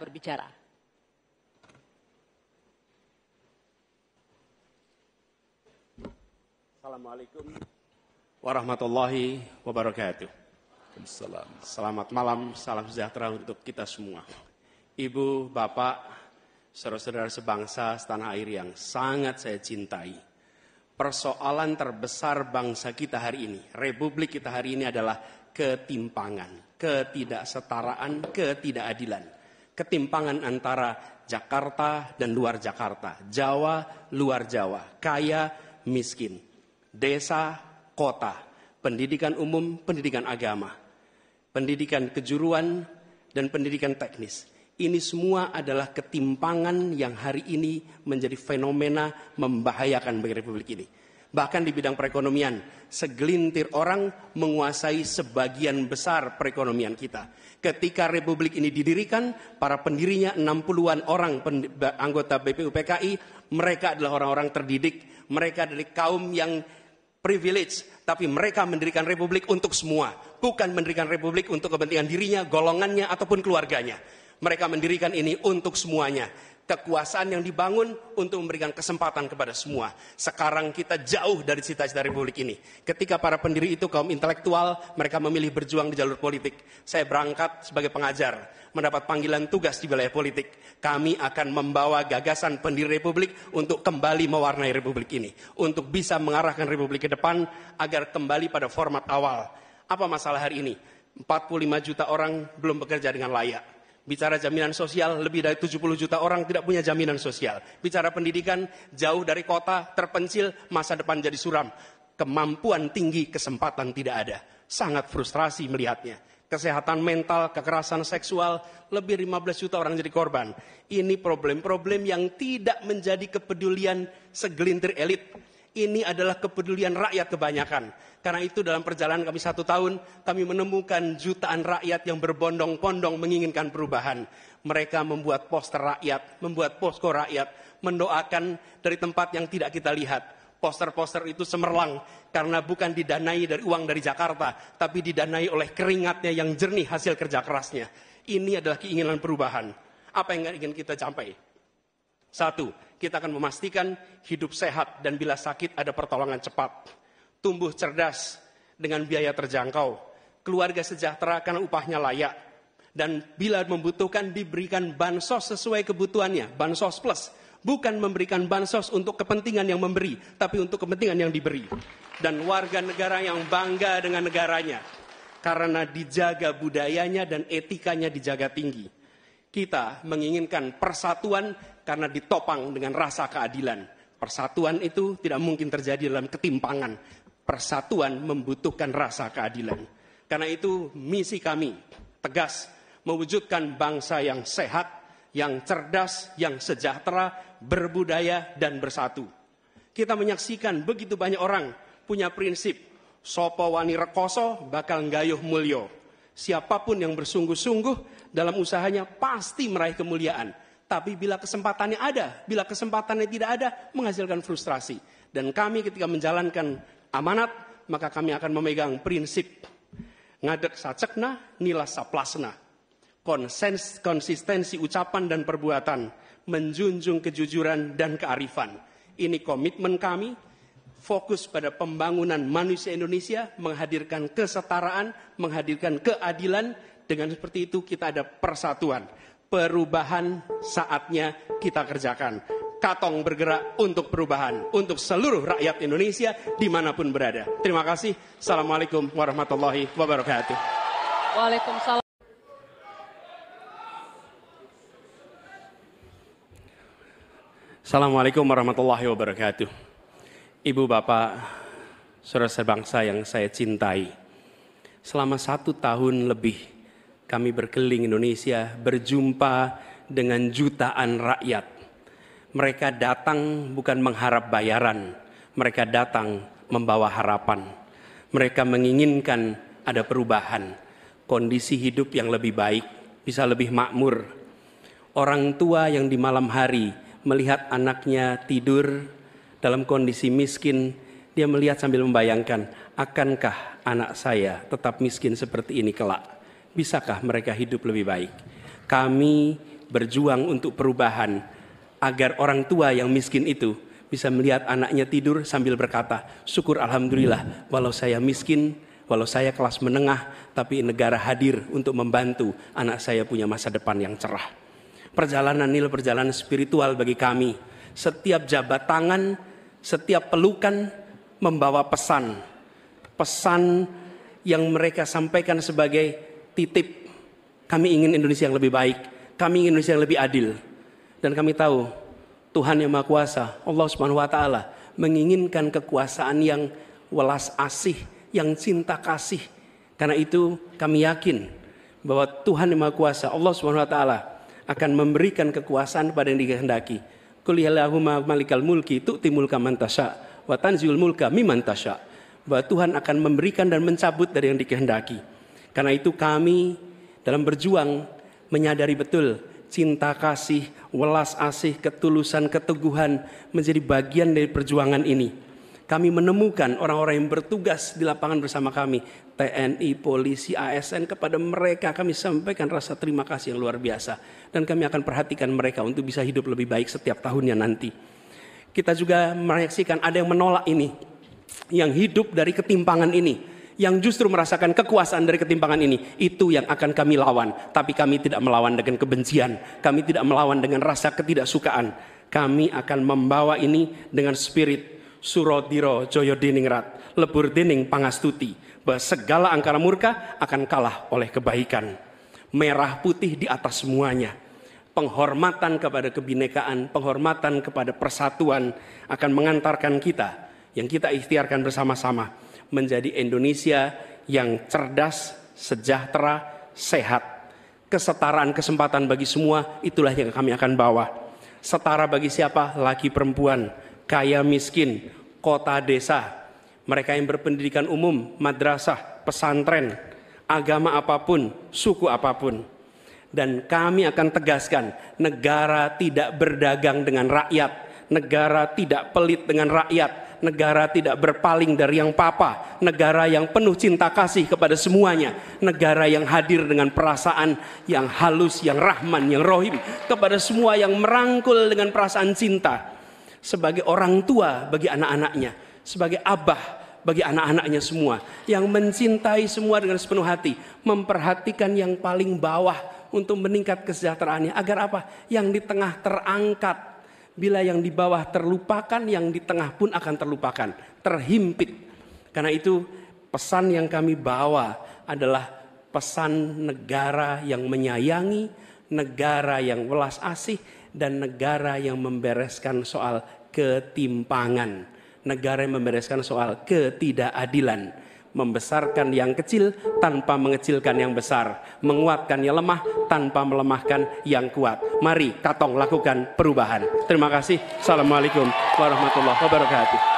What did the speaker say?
berbicara. Assalamualaikum warahmatullahi wabarakatuh. Selamat malam, salam sejahtera untuk kita semua. Ibu, bapak, saudara-saudara sebangsa setanah air yang sangat saya cintai. Persoalan terbesar bangsa kita hari ini, republik kita hari ini adalah ketimpangan, ketidaksetaraan, ketidakadilan. Ketimpangan antara Jakarta dan luar Jakarta, Jawa, luar Jawa, kaya, miskin, desa, kota, pendidikan umum, pendidikan agama, pendidikan kejuruan, dan pendidikan teknis. Ini semua adalah ketimpangan yang hari ini menjadi fenomena membahayakan bagi republik ini. Bahkan di bidang perekonomian, segelintir orang menguasai sebagian besar perekonomian kita. Ketika republik ini didirikan, para pendirinya 60-an orang anggota BPUPKI, mereka adalah orang-orang terdidik, mereka dari kaum yang privilege, tapi mereka mendirikan republik untuk semua, bukan mendirikan republik untuk kepentingan dirinya, golongannya, ataupun keluarganya. Mereka mendirikan ini untuk semuanya. Kekuasaan yang dibangun untuk memberikan kesempatan kepada semua. Sekarang kita jauh dari cita-cita republik ini. Ketika para pendiri itu kaum intelektual, mereka memilih berjuang di jalur politik. Saya berangkat sebagai pengajar, mendapat panggilan tugas di wilayah politik. Kami akan membawa gagasan pendiri republik untuk kembali mewarnai republik ini. Untuk bisa mengarahkan republik ke depan agar kembali pada format awal. Apa masalah hari ini? 45 juta orang belum bekerja dengan layak. Bicara jaminan sosial, lebih dari 70 juta orang tidak punya jaminan sosial. Bicara pendidikan, jauh dari kota, terpencil, masa depan jadi suram. Kemampuan tinggi, kesempatan tidak ada. Sangat frustrasi melihatnya. Kesehatan mental, kekerasan seksual, lebih 15 juta orang jadi korban. Ini problem-problem yang tidak menjadi kepedulian segelintir elit. Ini adalah kepedulian rakyat kebanyakan. Karena itu dalam perjalanan kami 1 tahun, kami menemukan jutaan rakyat yang berbondong-bondong menginginkan perubahan. Mereka membuat poster rakyat, membuat posko rakyat, mendoakan dari tempat yang tidak kita lihat. Poster-poster itu cemerlang karena bukan didanai dari uang dari Jakarta, tapi didanai oleh keringatnya yang jernih hasil kerja kerasnya. Ini adalah keinginan perubahan. Apa yang ingin kita capai? 1, kita akan memastikan hidup sehat dan bila sakit ada pertolongan cepat. Tumbuh cerdas dengan biaya terjangkau. Keluarga sejahtera karena upahnya layak. Dan bila membutuhkan diberikan bansos sesuai kebutuhannya. Bansos plus. Bukan memberikan bansos untuk kepentingan yang memberi, tapi untuk kepentingan yang diberi. Dan warga negara yang bangga dengan negaranya. Karena dijaga budayanya dan etikanya dijaga tinggi. Kita menginginkan persatuan karena ditopang dengan rasa keadilan. Persatuan itu tidak mungkin terjadi dalam ketimpangan. Persatuan membutuhkan rasa keadilan. Karena itu misi kami tegas mewujudkan bangsa yang sehat, yang cerdas, yang sejahtera, berbudaya dan bersatu. Kita menyaksikan begitu banyak orang punya prinsip sopo wani rekoso bakal nggayuh mulyo. Siapapun yang bersungguh-sungguh dalam usahanya pasti meraih kemuliaan. Tapi bila kesempatannya ada, bila kesempatannya tidak ada, menghasilkan frustrasi. Dan kami ketika menjalankan amanat, maka kami akan memegang prinsip ngadek sacekna, nilas saplasna. Konsistensi ucapan dan perbuatan, menjunjung kejujuran dan kearifan. Ini komitmen kami, fokus pada pembangunan manusia Indonesia, menghadirkan kesetaraan, menghadirkan keadilan. Dengan seperti itu kita ada persatuan. Perubahan saatnya kita kerjakan. Katong bergerak untuk perubahan, untuk seluruh rakyat Indonesia dimanapun berada. Terima kasih. Assalamualaikum warahmatullahi wabarakatuh. Waalaikumsalam. Assalamualaikum warahmatullahi wabarakatuh. Ibu, bapak, saudara sebangsa yang saya cintai. Selama 1 tahun lebih kami berkeliling Indonesia, berjumpa dengan jutaan rakyat. Mereka datang bukan mengharap bayaran, mereka datang membawa harapan. Mereka menginginkan ada perubahan, kondisi hidup yang lebih baik, bisa lebih makmur. Orang tua yang di malam hari melihat anaknya tidur dalam kondisi miskin, dia melihat sambil membayangkan, akankah anak saya tetap miskin seperti ini kelak? Bisakah mereka hidup lebih baik? Kami berjuang untuk perubahan, agar orang tua yang miskin itu bisa melihat anaknya tidur sambil berkata, syukur alhamdulillah, walau saya miskin, walau saya kelas menengah, tapi negara hadir untuk membantu anak saya punya masa depan yang cerah. Perjalanan ini perjalanan spiritual bagi kami. Setiap jabat tangan, setiap pelukan membawa pesan. Pesan yang mereka sampaikan sebagai titip. Kami ingin Indonesia yang lebih baik. Kami ingin Indonesia yang lebih adil. Dan kami tahu Tuhan yang Maha Kuasa, Allah Subhanahu wa taala, menginginkan kekuasaan yang welas asih, yang cinta kasih. Karena itu kami yakin bahwa Tuhan yang Maha Kuasa, Allah Subhanahu wa taala, akan memberikan kekuasaan pada yang dikehendaki. Qul yallahumma malikal mulki tu'ti mulka man tasya wa tanziul mulka mimman tasya. Bahwa Tuhan akan memberikan dan mencabut dari yang dikehendaki. Karena itu kami dalam berjuang menyadari betul cinta kasih, welas asih, ketulusan, keteguhan menjadi bagian dari perjuangan ini. Kami menemukan orang-orang yang bertugas di lapangan bersama kami, TNI, polisi, ASN, kepada mereka kami sampaikan rasa terima kasih yang luar biasa. Dan kami akan perhatikan mereka untuk bisa hidup lebih baik setiap tahunnya nanti. Kita juga menyaksikan ada yang menolak ini, yang hidup dari ketimpangan ini, yang justru merasakan kekuasaan dari ketimpangan ini. Itu yang akan kami lawan. Tapi kami tidak melawan dengan kebencian, kami tidak melawan dengan rasa ketidaksukaan. Kami akan membawa ini dengan spirit Surodiro Joyo Diningrat, lebur dening pangastuti, bahwa segala angkara murka akan kalah oleh kebaikan. Merah putih di atas semuanya. Penghormatan kepada kebinekaan, penghormatan kepada persatuan akan mengantarkan kita, yang kita ikhtiarkan bersama-sama, menjadi Indonesia yang cerdas, sejahtera, sehat. Kesetaraan kesempatan bagi semua, itulah yang kami akan bawa. Setara bagi siapa? Laki perempuan, kaya miskin, kota desa, mereka yang berpendidikan umum, madrasah, pesantren, agama apapun, suku apapun. Dan kami akan tegaskan, negara tidak berdagang dengan rakyat, negara tidak pelit dengan rakyat, negara tidak berpaling dari yang papa, negara yang penuh cinta kasih kepada semuanya, negara yang hadir dengan perasaan yang halus, yang rahman, yang rohim kepada semua, yang merangkul dengan perasaan cinta. Sebagai orang tua bagi anak-anaknya, sebagai abah bagi anak-anaknya semua, yang mencintai semua dengan sepenuh hati, memperhatikan yang paling bawah untuk meningkat kesejahteraannya. Agar apa? Yang di tengah terangkat. Bila yang di bawah terlupakan, yang di tengah pun akan terlupakan, terhimpit. Karena itu pesan yang kami bawa adalah pesan negara yang menyayangi, negara yang welas asih, dan negara yang membereskan soal ketimpangan. Negara yang membereskan soal ketidakadilan. Membesarkan yang kecil tanpa mengecilkan yang besar. Menguatkan yang lemah tanpa melemahkan yang kuat. Mari katong lakukan perubahan. Terima kasih. Assalamualaikum warahmatullahi wabarakatuh.